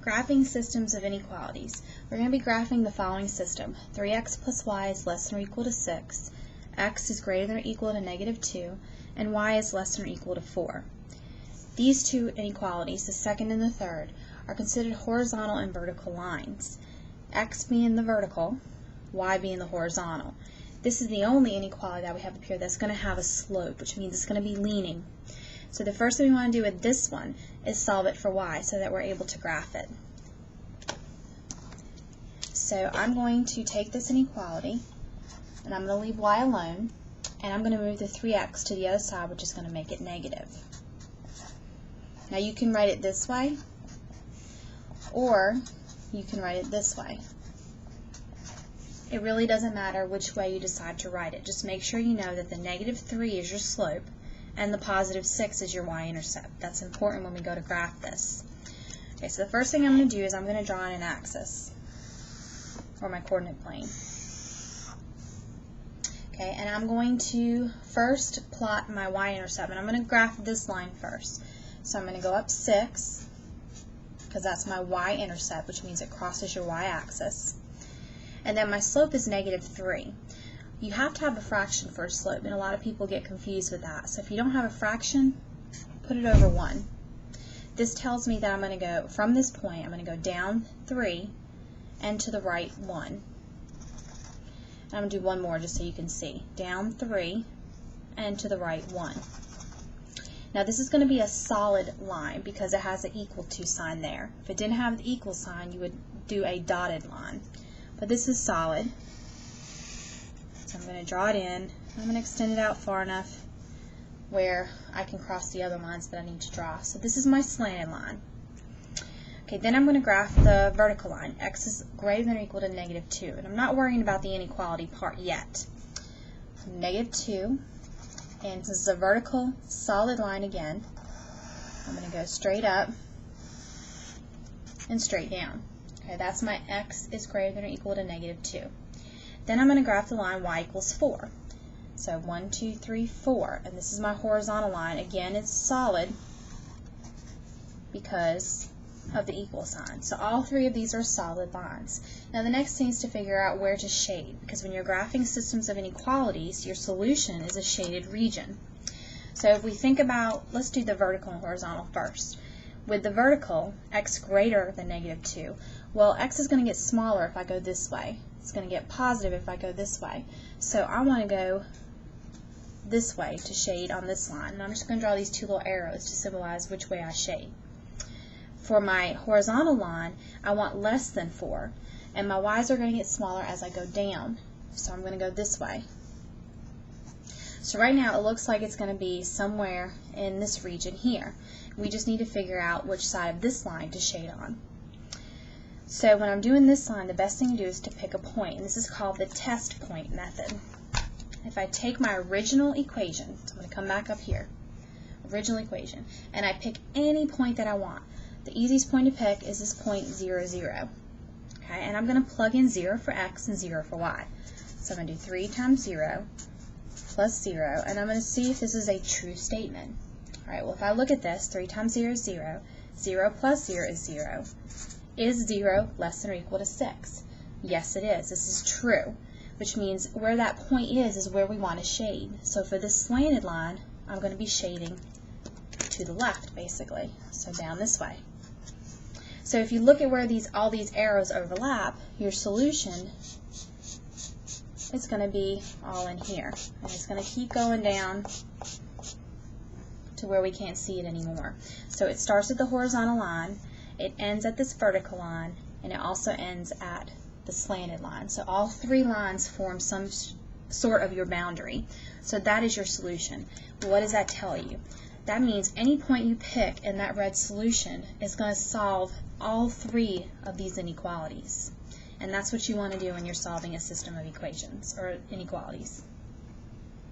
Graphing systems of inequalities. We're going to be graphing the following system. 3x plus y is less than or equal to 6, x is greater than or equal to -2, and y is less than or equal to 4. These two inequalities, the second and the third, are considered horizontal and vertical lines. X being the vertical, y being the horizontal. This is the only inequality that we have up here that's going to have a slope, which means it's going to be leaning. So the first thing we want to do with this one is solve it for y so that we're able to graph it. So I'm going to take this inequality and I'm going to leave y alone, and I'm going to move the 3x to the other side, which is going to make it negative. Now you can write it this way, or you can write it this way. It really doesn't matter which way you decide to write it. Just make sure you know that the -3 is your slope and the +6 is your y-intercept. That's important when we go to graph this. Okay, so the first thing I'm going to do is I'm going to draw in an axis, or my coordinate plane. Okay, and I'm going to first plot my y-intercept, and I'm going to graph this line first. So I'm going to go up 6, because that's my y-intercept, which means it crosses your y-axis. And then my slope is -3. You have to have a fraction for a slope, and a lot of people get confused with that. So if you don't have a fraction, put it over 1. This tells me that I'm going to go, from this point, I'm going to go down 3 and to the right 1. And I'm going to do one more just so you can see. Down 3 and to the right 1. Now this is going to be a solid line because it has an equal to sign there. If it didn't have the equal sign, you would do a dotted line. But this is solid. So I'm going to draw it in. I'm going to extend it out far enough where I can cross the other lines that I need to draw. So this is my slanted line. Okay, then I'm going to graph the vertical line. X is greater than or equal to -2. And I'm not worrying about the inequality part yet. -2. And since it's a vertical solid line again, I'm going to go straight up and straight down. Okay, that's my x is greater than or equal to -2. Then I'm going to graph the line y equals 4. So 1, 2, 3, 4. And this is my horizontal line. Again, it's solid because of the equal sign. So all three of these are solid lines. Now the next thing is to figure out where to shade, because when you're graphing systems of inequalities, your solution is a shaded region. So if we think about, let's do the vertical and horizontal first. With the vertical, x greater than -2, well, x is going to get smaller if I go this way. It's going to get positive if I go this way. So I want to go this way to shade on this line. And I'm just going to draw these two little arrows to symbolize which way I shade. For my horizontal line, I want less than 4. And my y's are going to get smaller as I go down. So I'm going to go this way. So right now it looks like it's going to be somewhere in this region here. We just need to figure out which side of this line to shade on. So when I'm doing this line, the best thing to do is to pick a point, and this is called the test point method. If I take my original equation, so I'm going to come back up here, original equation, and I pick any point that I want. The easiest point to pick is this point 0, 0. Okay, and I'm going to plug in 0 for x and 0 for y. So I'm going to do 3 times 0 plus 0, and I'm going to see if this is a true statement. Alright, well if I look at this, 3 times 0 is 0, 0 plus 0 is 0. Is 0 less than or equal to 6? Yes it is. This is true, which means where that point is where we want to shade. So for this slanted line, I'm going to be shading to the left, basically, so down this way. So if you look at where all these arrows overlap, your solution is going to be all in here. And it's going to keep going down to where we can't see it anymore. So it starts at the horizontal line, it ends at this vertical line, and it also ends at the slanted line. So all three lines form some sort of your boundary. So that is your solution. What does that tell you? That means any point you pick in that red solution is going to solve all three of these inequalities. And that's what you want to do when you're solving a system of equations or inequalities.